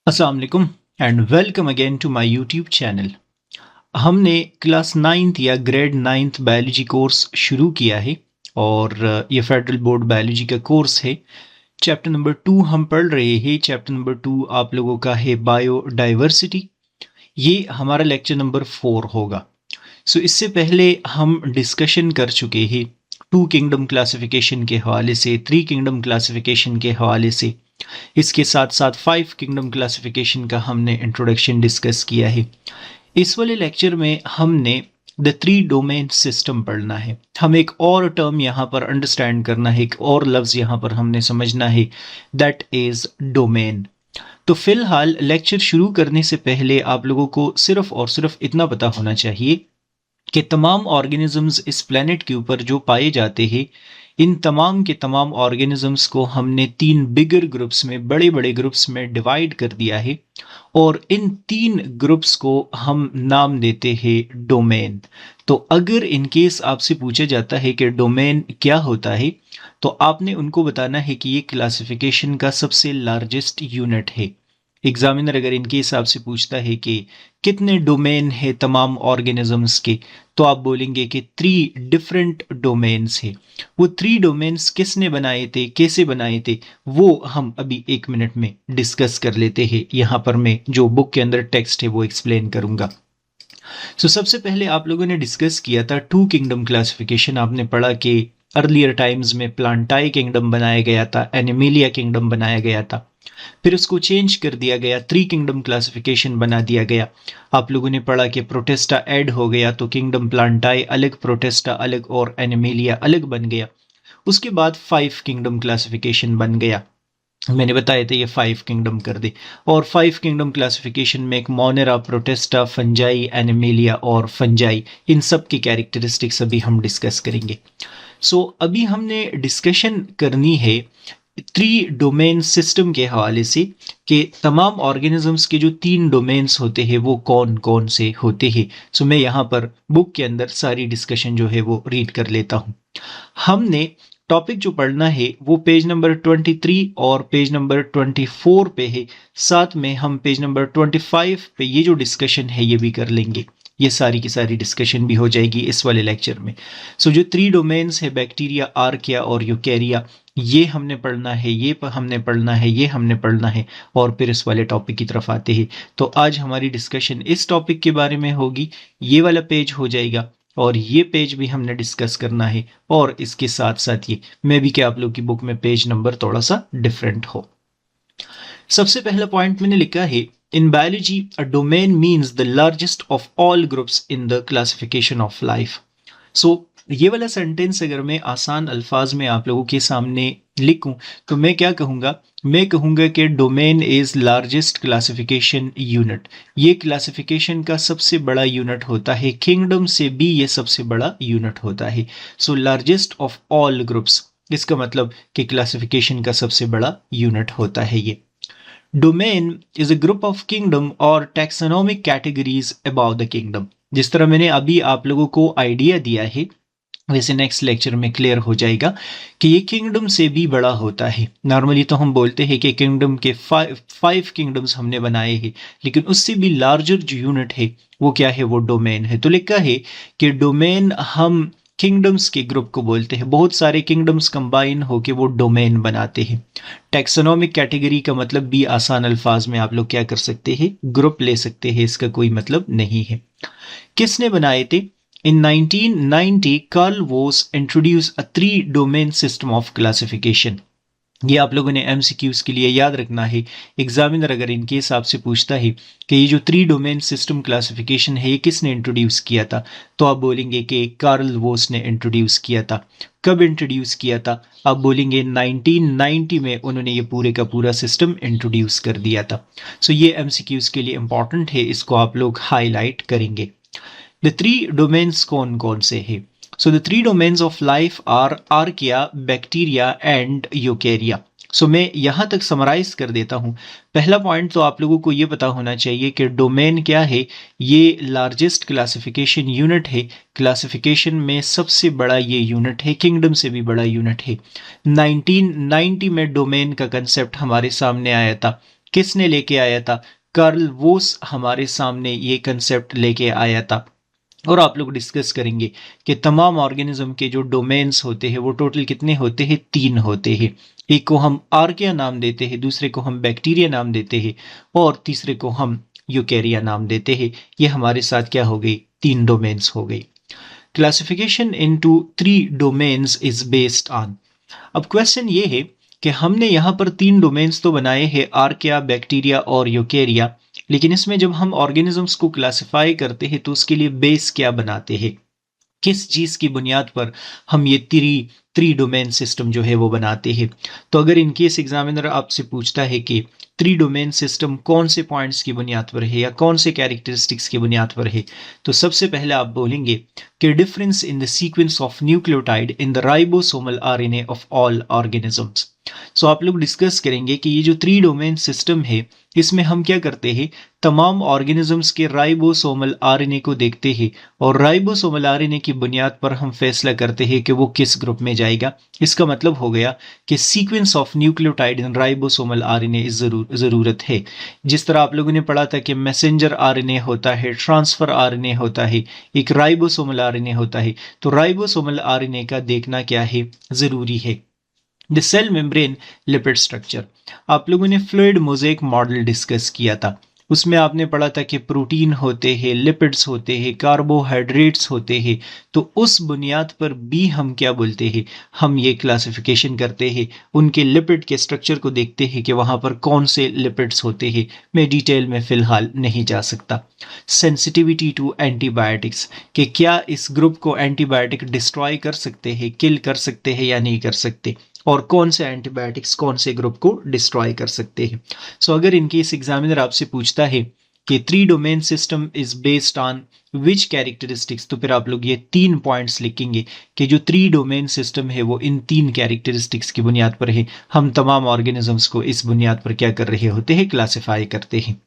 अस्सलाम वालेकुम and welcome again to my YouTube channel. हमने क्लास नाइन्थ या ग्रेड नाइन्थ बायोलॉजी कोर्स शुरू किया है और ये फेडरल बोर्ड बायोलॉजी का कोर्स है। चैप्टर नंबर 2 हम पढ़ रहे हैं। चैप्टर नंबर 2 आप लोगों का है बायोडाइवर्सिटी। ये हमारा लेक्चर नंबर 4 होगा। सो इससे पहले हम डिस्कशन कर चुके हैं 2 किंगडम क्लासिफिकेशन के हवाले से, 3 किंगडम क्लासिफिकेशन के हवाले से। इसके साथ साथ 5 किंगडम क्लासिफिकेशन का हमने इंट्रोडक्शन डिस्कस किया है। इस वाले लेक्चर में हमने द 3 डोमेन सिस्टम पढ़ना है। हम एक और टर्म यहाँ पर अंडरस्टैंड करना है, एक और लफ्ज़ यहाँ पर हमने समझना है, दैट इज़ डोमेन। तो फिलहाल लेक्चर शुरू करने से पहले आप लोगों को सिर्फ और सिर्फ इतना पता होना चाहिए कि तमाम ऑर्गेनिजम्स इस प्लेनेट के ऊपर जो पाए जाते हैं, इन तमाम के तमाम ऑर्गेनिजम्स को हमने 3 बिगर ग्रुप्स में, बड़े बड़े ग्रुप्स में डिवाइड कर दिया है और इन 3 ग्रुप्स को हम नाम देते हैं डोमेन। तो अगर इन केस आपसे पूछा जाता है कि डोमेन क्या होता है, तो आपने उनको बताना है कि ये क्लासिफिकेशन का सबसे लार्जेस्ट यूनिट है। एग्जामिनर अगर इनके हिसाब से पूछता है कि कितने डोमेन है तमाम ऑर्गेनिजम्स के, तो आप बोलेंगे कि 3 डिफरेंट डोमेन्स है। वो 3 डोमेन्स किसने बनाए थे, कैसे बनाए थे, वो हम अभी 1 मिनट में डिस्कस कर लेते हैं। यहाँ पर मैं जो बुक के अंदर टेक्स्ट है वो एक्सप्लेन करूंगा। सबसे पहले आप लोगों ने डिस्कस किया था 2 किंगडम क्लासिफिकेशन। आपने पढ़ा कि अर्लियर टाइम्स में प्लांटाई किंगडम बनाया गया था, एनिमेलिया किंगडम बनाया गया था, फिर उसको चेंज कर दिया गया, 3 किंगडम क्लासिफिकेशन बना दिया गया। आप लोगों ने पढ़ा कि प्रोटेस्टा ऐड हो गया तो किंगडम प्लांटाई अलग, प्रोटेस्टा अलग और एनिमेलिया अलग बन गया। उसके बाद 5 किंगडम क्लासिफिकेशन बन गया। मैंने बताया था ये 5 किंगडम कर दे। और 5 किंगडम क्लासिफिकेशन में एक मोनेरा, प्रोटेस्टा, फंजाई, एनिमेलिया और फंजाई, इन सब की कैरेक्टरिस्टिक्स अभी हम डिस्कस करेंगे। अभी हमने डिस्कशन करनी है 3 डोमेन सिस्टम के हवाले से कि तमाम ऑर्गेनिजम्स के जो 3 डोमेन्स होते हैं वो कौन कौन से होते हैं। मैं यहाँ पर बुक के अंदर सारी डिस्कशन जो है वो रीड कर लेता हूँ। हमने टॉपिक जो पढ़ना है वो पेज नंबर 23 और पेज नंबर 24 पे है। साथ में हम पेज नंबर 25 पे ये जो डिस्कशन है ये भी कर लेंगे। ये सारी की सारी डिस्कशन भी हो जाएगी इस वाले लेक्चर में। जो 3 डोमेन्स है, बैक्टीरिया, आर्किया और यूकेरिया, ये हमने पढ़ना है, ये हमने पढ़ना है, ये हमने पढ़ना है और फिर इस वाले टॉपिक की तरफ आते हैं। तो आज हमारी डिस्कशन इस टॉपिक के बारे में होगी। ये वाला पेज हो जाएगा और ये पेज भी हमने डिस्कस करना है और इसके साथ साथ ये मैं भी क्या आप लोग की बुक में पेज नंबर थोड़ा सा डिफरेंट हो। सबसे पहला पॉइंट मैंने लिखा है, in biology a domain means the largest of all groups in the classification of life. ये वाला सेंटेंस अगर मैं आसान अल्फाज में आप लोगों के सामने लिखूं तो मैं क्या कहूँगा, मैं कहूँगा कि domain is largest classification unit. ये क्लासिफिकेशन का सबसे बड़ा यूनिट होता है, किंगडम से भी ये सबसे बड़ा यूनिट होता है। लार्जेस्ट ऑफ ऑल ग्रुप्स, इसका मतलब कि क्लासिफिकेशन का सबसे बड़ा यूनिट होता है ये। Domain is a group of kingdom और taxonomic categories about the kingdom. जिस तरह मैंने अभी आप लोगों को आइडिया दिया है, वैसे नेक्स्ट लेक्चर में क्लियर हो जाएगा कि ये किंगडम से भी बड़ा होता है। नॉर्मली तो हम बोलते हैं कि किंगडम के 5 किंगडम्स हमने बनाए हैं, लेकिन उससे भी लार्जर जो यूनिट है वो क्या है, वो डोमेन है। तो लिखा है कि डोमेन हम किंगडम्स के ग्रुप को बोलते हैं। बहुत सारे किंगडम्स कंबाइन होके वो डोमेन बनाते हैं। टैक्सोनॉमिक कैटेगरी का मतलब भी आसान अल्फाज में आप लोग क्या कर सकते हैं, ग्रुप ले सकते हैं, इसका कोई मतलब नहीं है। किसने बनाए थे? In 1990, Carl Voss introduced a 3-domain system of classification. ये आप लोगों ने एमसीक्यूज के लिए याद रखना है। एग्जामिनर अगर इनके हिसाब से पूछता है कि ये जो 3 डोमेन सिस्टम क्लासिफिकेशन है ये किसने इंट्रोड्यूस किया था, तो आप बोलेंगे कि कार्ल वोस ने इंट्रोड्यूस किया था। कब इंट्रोड्यूस किया था? आप बोलेंगे 1990 में उन्होंने ये पूरे का पूरा सिस्टम इंट्रोड्यूस कर दिया था। ये एमसीक्यूज के लिए इंपॉर्टेंट है, इसको आप लोग हाईलाइट करेंगे। The 3 domains कौन कौन से हैं? The 3 domains of life are archaea, bacteria and eukarya. मैं यहाँ तक समराइज कर देता हूँ। पहला पॉइंट तो आप लोगों को ये पता होना चाहिए कि डोमेन क्या है। ये लार्जेस्ट क्लासिफिकेशन यूनिट है। क्लासिफिकेशन में सबसे बड़ा ये यूनिट है, किंगडम से भी बड़ा यूनिट है। 1990 में डोमेन का कंसेप्ट हमारे सामने आया था। किसने लेके आया था? कार्ल वोस हमारे सामने ये कंसेप्ट लेके आया था। और आप लोग डिस्कस करेंगे कि तमाम ऑर्गेनिज्म के जो डोमेन्स होते हैं वो टोटल कितने होते हैं? 3 होते हैं। एक को हम आर्किया नाम देते हैं, दूसरे को हम बैक्टीरिया नाम देते हैं और तीसरे को हम यूकेरिया नाम देते हैं। ये हमारे साथ क्या हो गई? 3 डोमेन्स हो गई। Classification into 3 domains is based on. अब क्वेश्चन ये है कि हमने यहाँ पर 3 डोमेन्स तो बनाए हैं, आर्किया, बैक्टीरिया और यूकेरिया, लेकिन इसमें जब हम ऑर्गेनिजम्स को क्लासिफाई करते हैं तो उसके लिए बेस क्या बनाते हैं? किस चीज की बुनियाद पर हम ये थ्री डोमेन सिस्टम जो है वो बनाते हैं? तो अगर इनकेस एग्जामिनर आपसे पूछता है कि 3 डोमेन सिस्टम कौन से पॉइंट्स की बुनियाद पर है या कौन से कैरेक्टरिस्टिक्स की बुनियाद पर है, तो सबसे पहले आप बोलेंगे कि difference in the sequence of nucleotide in the ribosomal RNA of all organisms. So आप लोग डिस्कस करेंगे कि ये जो 3 डोमेन सिस्टम है इसमें हम क्या करते हैं? तमाम ऑर्गेनिजम्स के राइबोसोमल आरएनए को देखते हैं और राइबोसोमल आरएनए की बुनियाद पर हम फैसला करते हैं कि वो किस ग्रुप में जाएगा। इसका मतलब हो गया कि sequence of nucleotide in ribosomal RNA ज़रूरत है। जिस तरह आप लोगों ने पढ़ा था कि मैसेंजर आरएनए होता है, ट्रांसफर आरएनए होता है, एक राइबोसोमल आरएनए होता है, तो राइबोसोमल आरएनए का देखना क्या है? ज़रूरी है। The cell membrane lipid structure, आप लोगों ने फ्लूइड मोज़ेक मॉडल डिस्कस किया था। उसमें आपने पढ़ा था कि प्रोटीन होते हैं, लिपिड्स होते हैं, कार्बोहाइड्रेट्स होते हैं। तो उस बुनियाद पर भी हम क्या बोलते हैं? हम ये क्लासिफिकेशन करते हैं, उनके लिपिड के स्ट्रक्चर को देखते हैं कि वहाँ पर कौन से लिपिड्स होते हैं। मैं डिटेल में फ़िलहाल नहीं जा सकता। सेंसिटिविटी टू एंटीबायोटिक्स, कि क्या इस ग्रुप को एंटीबायोटिक डिस्ट्रॉय कर सकते हैं, किल कर सकते हैं या नहीं कर सकते, और कौन से एंटीबायोटिक्स कौन से ग्रुप को डिस्ट्रॉय कर सकते हैं। सो अगर इनकेस एग्जामिनर आपसे पूछता है कि 3 domain system is based on which characteristics, तो फिर आप लोग ये 3 पॉइंट्स लिखेंगे कि जो 3 डोमेन सिस्टम है वो इन 3 कैरेक्टरिस्टिक्स की बुनियाद पर है। हम तमाम ऑर्गेनिजम्स को इस बुनियाद पर क्या कर रहे होते हैं? क्लासिफाई करते हैं।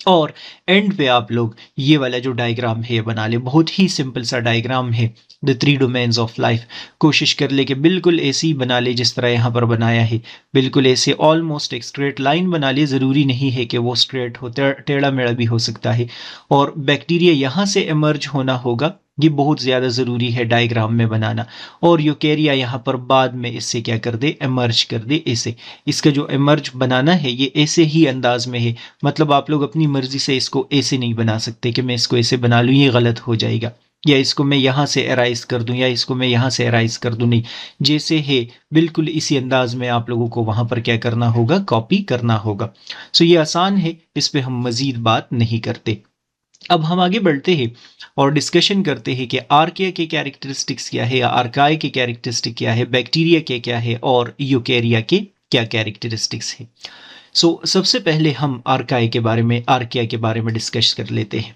और एंड पे आप लोग ये वाला जो डायग्राम है बना ले, बहुत ही सिंपल सा डायग्राम है, द 3 डोमेन्स ऑफ लाइफ। कोशिश कर ले कि बिल्कुल ऐसे ही बना ले जिस तरह यहाँ पर बनाया है, बिल्कुल ऐसे ऑलमोस्ट एक स्ट्रेट लाइन बना ले। ज़रूरी नहीं है कि वो स्ट्रेट हो, टेढ़ा मेढ़ा भी हो सकता है। और बैक्टीरिया यहाँ से इमर्ज होना होगा, ये बहुत ज़्यादा ज़रूरी है डायग्राम में बनाना। और यूकेरिया यहाँ पर बाद में इससे क्या कर दे? इमर्ज कर दे ऐसे। इसका जो इमर्ज बनाना है ये ऐसे ही अंदाज में है, मतलब आप लोग अपनी मर्जी से इसको ऐसे नहीं बना सकते कि मैं इसको ऐसे बना लूँ, ये गलत हो जाएगा, या इसको मैं यहाँ से एराइज कर दूं, या इसको मैं यहाँ से एराइज कर दूं। नहीं, जैसे है बिल्कुल इसी अंदाज में आप लोगों को वहाँ पर क्या करना होगा? कॉपी करना होगा। सो ये आसान है, इस पर हम मज़ीद बात नहीं करते। अब हम आगे बढ़ते हैं और डिस्कशन करते हैं कि आर्किया के कैरेक्टरिस्टिक्स क्या है, या आर्काई के कैरेक्टरिस्टिक क्या है, बैक्टीरिया के क्या है और यूकेरिया के क्या कैरेक्टरिस्टिक्स है। सो सबसे पहले हम आर्काई के बारे में, आर्किया के बारे में डिस्कस कर लेते हैं।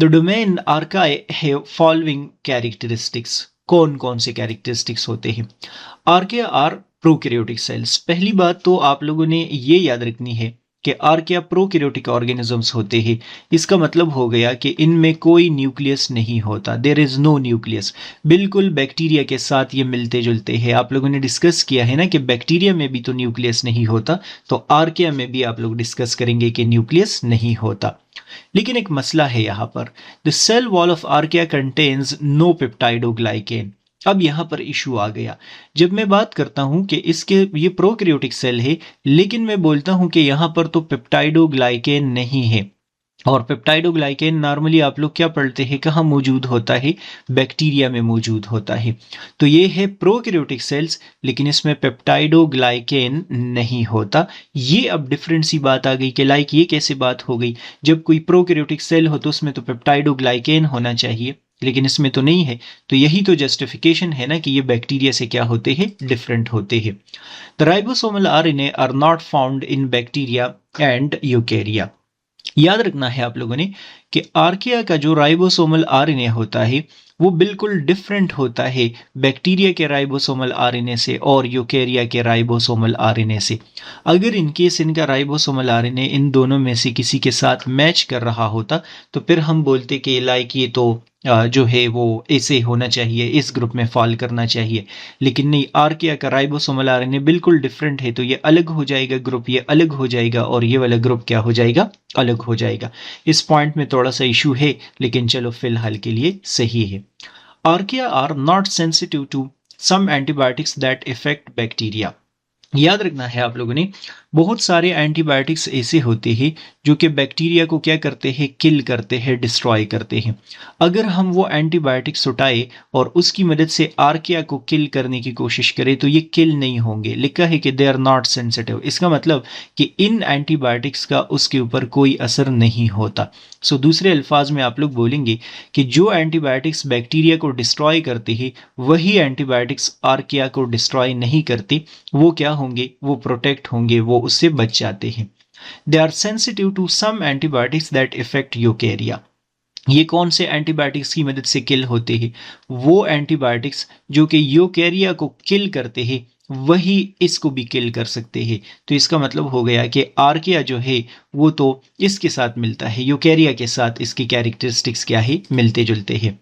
द डोमेन आर्काई है फॉलोइंग कैरेक्टरिस्टिक्स। कौन कौन से कैरेक्टरिस्टिक्स होते हैं? Archaea are prokaryotic cells. पहली बात तो आप लोगों ने ये याद रखनी है कि आर्किया प्रोकैरियोटिक ऑर्गेनिजम्स होते हैं। इसका मतलब हो गया कि इनमें कोई न्यूक्लियस नहीं होता, देयर इज नो न्यूक्लियस। बिल्कुल बैक्टीरिया के साथ ये मिलते जुलते हैं। आप लोगों ने डिस्कस किया है ना कि बैक्टीरिया में भी तो न्यूक्लियस नहीं होता, तो आर्किया में भी आप लोग डिस्कस करेंगे कि न्यूक्लियस नहीं होता। लेकिन एक मसला है यहाँ पर, the cell wall of archaea contains no peptidoglycan. अब यहाँ पर इशू आ गया। जब मैं बात करता हूँ कि इसके ये प्रोकैरियोटिक सेल है, लेकिन मैं बोलता हूँ कि यहाँ पर तो पेप्टाइडोग्लाइकेन नहीं है। और पेप्टाइडोग्लाइकेन नॉर्मली आप लोग क्या पढ़ते हैं, कहाँ मौजूद होता है? बैक्टीरिया में मौजूद होता है। तो ये है प्रोकैरियोटिक सेल्स, लेकिन इसमें पेप्टाइडोग्लाइकेन नहीं होता। ये अब डिफरेंट सी बात आ गई कि लाइक ये कैसे बात हो गई? जब कोई प्रोकैरियोटिक सेल हो तो उसमें तो पेप्टाइडोग्लाइकेन होना चाहिए, लेकिन इसमें तो नहीं है। तो यही तो जस्टिफिकेशन है ना कि ये बैक्टीरिया से क्या होते हैं? डिफरेंट होते हैं। The ribosomal RNA are not found in bacteria and eukarya. याद रखना है आप लोगों ने कि आर्किया का जो राइबोसोमल आरएनए होता है वो बिल्कुल डिफरेंट होता है बैक्टीरिया के राइबोसोमल आरएनए से और यूकेरिया के राइबोसोमल आरएनए से। अगर इनकेस इनका राइबोसोमल आरएनए इन दोनों में से किसी के साथ मैच कर रहा होता तो फिर हम बोलते कि लाइक ये तो जो है वो ऐसे होना चाहिए, इस ग्रुप में फॉल करना चाहिए, लेकिन नहीं, आर्किया का राइबोसोमल आरएनए बिल्कुल डिफरेंट है, तो ये अलग हो जाएगा ग्रुप, ये अलग हो जाएगा और ये वाला ग्रुप क्या हो जाएगा, अलग हो जाएगा। इस पॉइंट में थोड़ा सा इशू है, लेकिन चलो फिलहाल के लिए सही है। Archaea are not sensitive to some antibiotics that effect bacteria. याद रखना है आप लोगों ने, बहुत सारे एंटीबायोटिक्स ऐसे होते हैं जो कि बैक्टीरिया को क्या करते हैं, किल करते हैं, डिस्ट्रॉय करते हैं। अगर हम वो एंटीबायोटिक्स उठाए और उसकी मदद से आर्किया को किल करने की कोशिश करें तो ये किल नहीं होंगे। लिखा है कि दे आर नॉट सेंसिटिव, इसका मतलब कि इन एंटीबायोटिक्स का उसके ऊपर कोई असर नहीं होता। सो दूसरे अल्फाज में आप लोग बोलेंगे कि जो एंटीबायोटिक्स बैक्टीरिया को डिस्ट्रॉय करते हैं वही एंटीबायोटिक्स आर्किया को डिस्ट्रॉय नहीं करते। वो क्या होंगे, वो प्रोटेक्ट होंगे, वो उससे बच जाते हैं। They are sensitive to some antibiotics that effect eukarya. ये कौन से एंटीबायोटिक्स की मदद से किल होते हैं, वो एंटीबायोटिक्स जो कि यूकेरिया को किल करते हैं वही इसको भी किल कर सकते हैं। तो इसका मतलब हो गया कि आर्किया जो है वो तो इसके साथ मिलता है, यूकेरिया के साथ इसकी कैरेक्टरिस्टिक्स क्या है, मिलते जुलते हैं।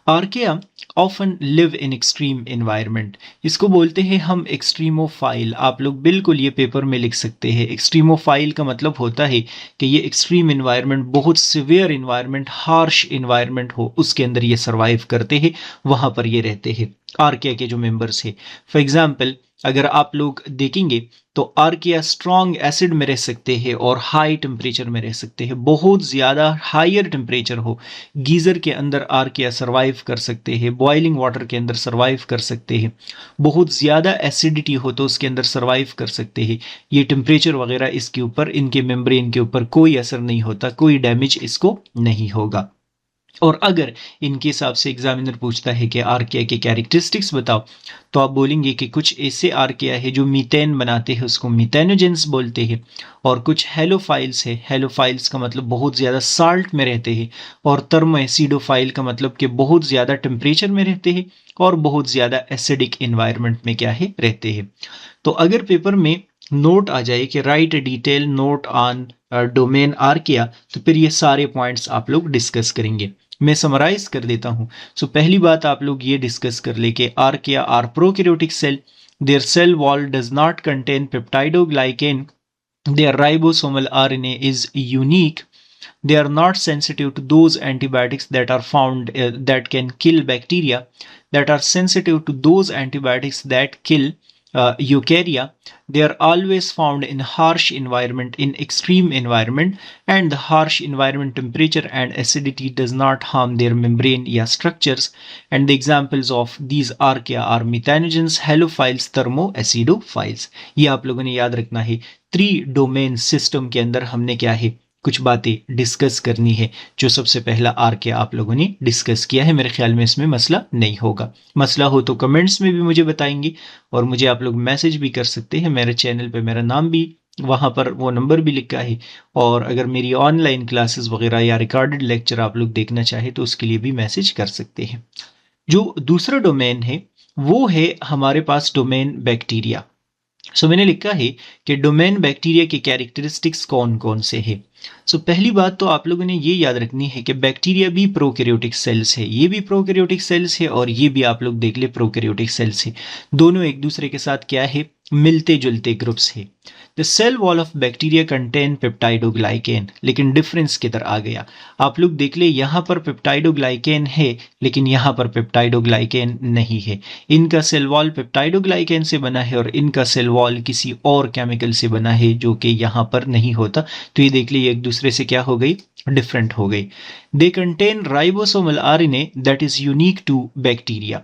Archaea often live in extreme environment, इसको बोलते हैं हम एक्सट्रीमोफाइल। आप लोग बिल्कुल ये पेपर में लिख सकते हैं। एक्सट्रीमोफाइल का मतलब होता है कि ये एक्सट्रीम एनवायरनमेंट, बहुत सिवियर एनवायरनमेंट, हार्श एनवायरनमेंट हो उसके अंदर ये सर्वाइव करते हैं, वहां पर ये रहते हैं आर्किया के जो मेंबर्स है। फॉर एग्जाम्पल अगर आप लोग देखेंगे तो आर्किया स्ट्रॉन्ग एसिड में रह सकते हैं और हाई टेम्परेचर में रह सकते हैं। बहुत ज़्यादा हायर टेम्परेचर हो, गीज़र के अंदर आर्किया सर्वाइव कर सकते हैं, बॉइलिंग वाटर के अंदर सर्वाइव कर सकते हैं। बहुत ज़्यादा एसिडिटी हो तो उसके अंदर सर्वाइव कर सकते हैं। ये टेम्परेचर वगैरह इसके ऊपर, इनके मेम्ब्रेन के ऊपर कोई असर नहीं होता, कोई डैमेज इसको नहीं होगा। और अगर इनके हिसाब से एग्जामिनर पूछता है कि आर्किया के कैरेक्टरिस्टिक्स बताओ, तो आप बोलेंगे कि कुछ ऐसे आर्किया है जो मीथेन बनाते हैं, उसको मीथेनोजेंस बोलते हैं। और कुछ हेलोफाइल्स है, हेलोफाइल्स का मतलब बहुत ज़्यादा साल्ट में रहते हैं। और थर्मोएसिडोफाइल का मतलब कि बहुत ज़्यादा टेम्परेचर में रहते हैं और बहुत ज़्यादा एसिडिक इन्वायरमेंट में क्या है, रहते हैं। तो अगर पेपर में नोट आ जाए कि right detail note on domain archaea, तो फिर ये सारे पॉइंट्स आप लोग डिस्कस करेंगे। मैं समराइज कर देता हूं। सो पहली बात आप लोग ये डिस्कस कर ले कि archaea are prokaryotic cell, their cell wall does not contain peptidoglycan, their ribosomal RNA is unique, they are not sensitive to those antibiotics that are found that can kill bacteria, that are sensitive to those antibiotics that kill eukarya. They are always found in harsh environment, in extreme environment, and the harsh environment temperature and acidity does not harm their membrane या structures. And the examples of these archaea are methanogens, halophiles, thermoacidophiles. ये आप लोगों ने याद रखना है। 3 domain system के अंदर हमने क्या है, कुछ बातें डिस्कस करनी है। जो सबसे पहला आर्किया आप लोगों ने डिस्कस किया है, मेरे ख्याल में इसमें मसला नहीं होगा। मसला हो तो कमेंट्स में भी मुझे बताएंगे और मुझे आप लोग मैसेज भी कर सकते हैं। मेरे चैनल पे मेरा नाम भी, वहाँ पर वो नंबर भी लिखा है। और अगर मेरी ऑनलाइन क्लासेस वगैरह या रिकॉर्डेड लेक्चर आप लोग देखना चाहे तो उसके लिए भी मैसेज कर सकते हैं। जो दूसरा डोमेन है वो है हमारे पास डोमेन बैक्टीरिया। सो मैंने लिखा है कि डोमेन बैक्टीरिया के कैरेक्टरिस्टिक्स कौन कौन से हैं। सो पहली बात तो आप लोगों ने ये याद रखनी है कि बैक्टीरिया भी प्रोकैरियोटिक सेल्स है, ये भी प्रोकैरियोटिक सेल्स है और ये भी आप लोग देख ले प्रोकैरियोटिक सेल्स है। दोनों एक दूसरे के साथ क्या है, मिलते जुलते ग्रुप्स है। The cell wall of bacteria contain peptidoglycan, लेकिन डिफरेंस किधर आ गया, आप लोग देख ले, यहाँ पर पेप्टाइडोग्लाइकेन है लेकिन यहाँ पर पेप्टाइडोग्लाइकेन नहीं है। इनका सेल वॉल पेप्टाइडोग्लाइकेन से बना है और इनका सेल वॉल किसी और केमिकल से बना है जो कि यहाँ पर नहीं होता। तो ये देख लीजिए एक दूसरे से क्या हो गई, डिफरेंट हो गई। They contain ribosomal RNA that is unique to bacteria.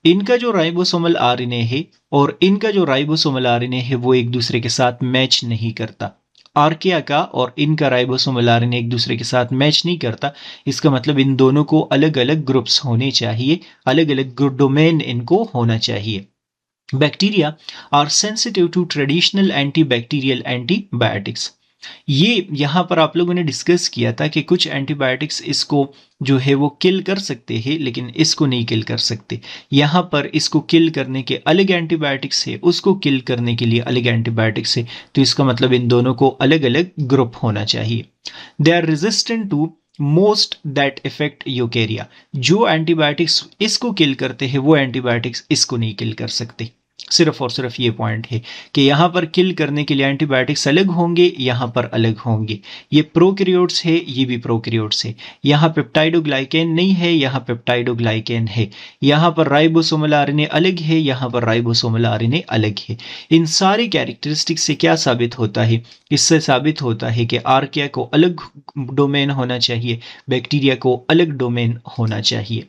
इनका जो राइबोसोमल आरएनए है और इनका जो राइबोसोमल आरएनए है वो एक दूसरे के साथ मैच नहीं करता। आर्किया का और इनका राइबोसोमल आरएनए एक दूसरे के साथ मैच नहीं करता। इसका मतलब इन दोनों को अलग अलग ग्रुप्स होने चाहिए, अलग अलग डोमेन इनको होना चाहिए। Bacteria are sensitive to traditional antibacterial antibiotics. ये यहाँ पर आप लोगों ने डिस्कस किया था कि कुछ एंटीबायोटिक्स इसको जो है वो किल कर सकते हैं लेकिन इसको नहीं किल कर सकते। यहाँ पर इसको किल करने के अलग एंटीबायोटिक्स है, उसको किल करने के लिए अलग एंटीबायोटिक्स है। तो इसका मतलब इन दोनों को अलग अलग ग्रुप होना चाहिए। They are resistant to most that effect eukarya. जो एंटीबायोटिक्स इसको किल करते हैं वो एंटीबायोटिक्स इसको नहीं किल कर सकते। सिर्फ और सिर्फ ये पॉइंट है कि यहाँ पर किल करने के लिए एंटीबायोटिक्स अलग होंगे, यहाँ पर अलग होंगे। ये प्रोकैरियोट्स है, ये भी प्रोकैरियोट्स है। यहाँ पेप्टाइडोग्लाइकेन नहीं है, यहाँ पेप्टाइडोग्लाइकेन है। यहाँ पर राइबोसोमल आरएनए अलग है, यहाँ पर राइबोसोमल आरएनए अलग है। इन सारे कैरेक्टरिस्टिक्स से क्या साबित होता है? इससे साबित होता है कि आर्किया को अलग डोमेन होना चाहिए, बैक्टीरिया को अलग डोमेन होना चाहिए।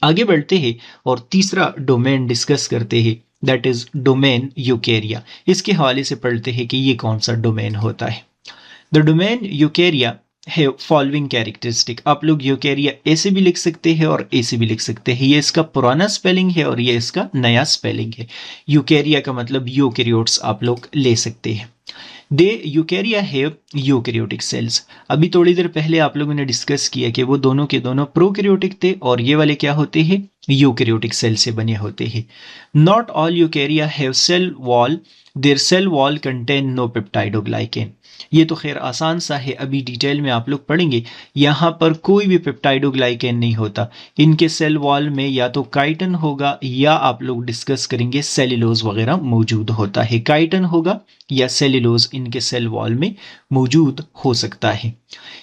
आगे बढ़ते हैं और तीसरा डोमेन डिस्कस करते हैं, दैट इज डोमेन यूकेरिया। इसके हवाले से पढ़ते हैं कि ये कौन सा डोमेन होता है। द डोमेन यूकेरिया है फॉलोइंग कैरेक्टरिस्टिक। आप लोग यूकेरिया ऐसे भी लिख सकते हैं और ऐसे भी लिख सकते हैं। ये इसका पुराना स्पेलिंग है और ये इसका नया स्पेलिंग है। यूकेरिया का मतलब यूकेरियोट्स आप लोग ले सकते हैं। दे यूकेरिया हैव यूकेरियोटिक सेल्स। अभी थोड़ी देर पहले आप लोगों ने डिस्कस किया कि वो दोनों के दोनों प्रोकैरियोटिक थे और ये वाले क्या होते हैं? यूकेरियोटिक सेल से बने होते हैं। Not all eukarya have cell wall, their cell wall contain no peptidoglycan. ये तो खैर आसान सा है, अभी डिटेल में आप लोग पढ़ेंगे। यहाँ पर कोई भी पेप्टाइडोग्लाइकेन नहीं होता। इनके सेल वॉल में या तो काइटन होगा या आप लोग डिस्कस करेंगे सेल्यूलोज वगैरह मौजूद होता है। काइटन होगा या सेल्यूलोज इनके सेल वॉल में मौजूद हो सकता है।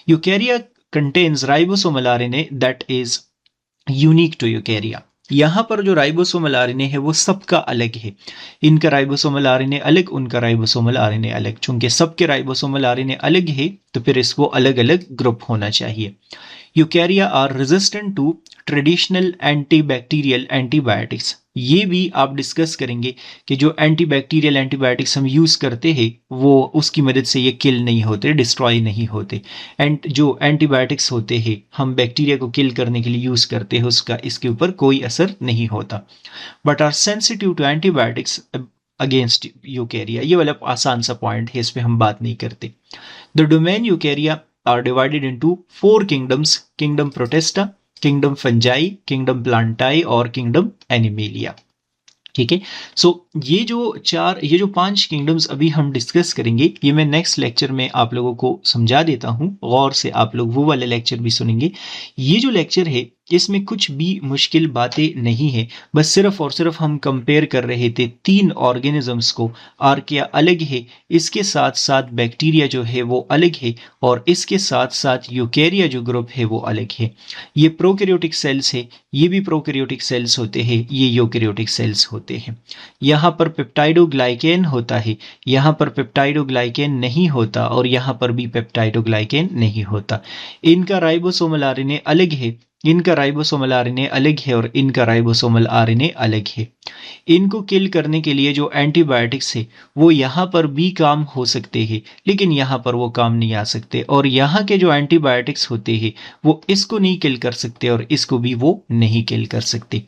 Eukarya contains ribosomal RNA that is unique to eukarya. यहाँ पर जो राइबोसोमल आरएनए है वो सबका अलग है। इनका राइबोसोमल आरएनए अलग, उनका राइबोसोमल आरएनए अलग। चूंकि सबके राइबोसोमल आरएनए अलग है तो फिर इसको अलग अलग ग्रुप होना चाहिए। Eukarya are resistant to traditional antibacterial antibiotics. ये भी आप डिस्कस करेंगे कि जो एंटीबैक्टीरियल एंटीबायोटिक्स हम यूज़ करते हैं वो उसकी मदद से ये किल नहीं होते, डिस्ट्रॉय नहीं होते। एंड जो एंटीबायोटिक्स होते हैं हम बैक्टीरिया को किल करने के लिए यूज़ करते हैं, उसका इसके ऊपर कोई असर नहीं होता। But are sensitive to antibiotics against eukarya. ये वाला आसान सा पॉइंट है, इस पर हम बात नहीं करते। The domain Eukarya are divided into 4 kingdoms: kingdom protesta, kingdom fungi, kingdom plantae और kingdom animalia। ठीक है। सो ये जो 5 किंगडम्स अभी हम डिस्कस करेंगे, ये मैं नेक्स्ट लेक्चर में आप लोगों को समझा देता हूँ। गौर से आप लोग वो वाले लेक्चर भी सुनेंगे। ये जो लेक्चर है इसमें कुछ भी मुश्किल बातें नहीं है, बस सिर्फ और सिर्फ हम कंपेयर कर रहे थे 3 ऑर्गेनिजम्स को। आर्किया अलग है, इसके साथ साथ बैक्टीरिया जो है वो अलग है, और इसके साथ साथ यूकेरिया जो ग्रुप है वो अलग है। ये प्रोकैरियोटिक सेल्स है, ये भी प्रोकैरियोटिक सेल्स होते हैं, ये यूकेरियोटिक सेल्स होते हैं। यहाँ पर पेप्टाइडोग्लाइकेन होता है, यहाँ पर पेप्टाइडोग्लाइकेन नहीं होता, और यहाँ पर भी पेप्टाइडोग्लाइकेन नहीं होता। इनका राइबोसोमल आरएनए अलग है, इनका राइबोसोमल आरएनए अलग है, और इनका राइबोसोमल आरएनए अलग है। इनको किल करने के लिए जो एंटीबायोटिक्स है वो यहाँ पर भी काम हो सकते हैं, लेकिन यहाँ पर वो काम नहीं आ सकते। और यहाँ के जो एंटीबायोटिक्स होते हैं वो इसको नहीं किल कर सकते और इसको भी वो नहीं किल कर सकते।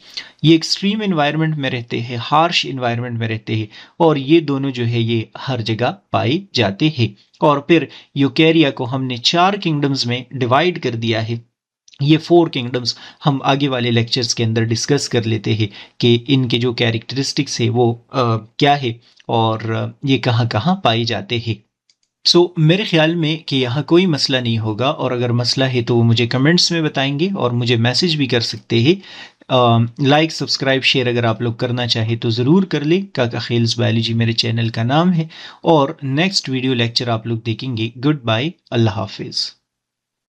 ये एक्सट्रीम इन्वायरमेंट में रहते हैं, हार्श इन्वायरमेंट में रहते हैं, और ये दोनों जो है ये हर जगह पाए जाते हैं। और फिर यूकेरिया को हमने 4 किंगडम्स में डिवाइड कर दिया है। ये 4 किंगडम्स हम आगे वाले लेक्चर्स के अंदर डिस्कस कर लेते हैं कि इनके जो कैरेक्टरिस्टिक्स है वो क्या है और ये कहाँ कहाँ पाए जाते हैं। सो मेरे ख्याल में कि यहाँ कोई मसला नहीं होगा, और अगर मसला है तो वो मुझे कमेंट्स में बताएंगे और मुझे मैसेज भी कर सकते हैं। लाइक, सब्सक्राइब, शेयर अगर आप लोग करना चाहे तो ज़रूर कर ले। काका खेल्स बायोलॉजी मेरे चैनल का नाम है, और नेक्स्ट वीडियो लेक्चर आप लोग देखेंगे। गुड बाय, अल्लाह हाफिज़।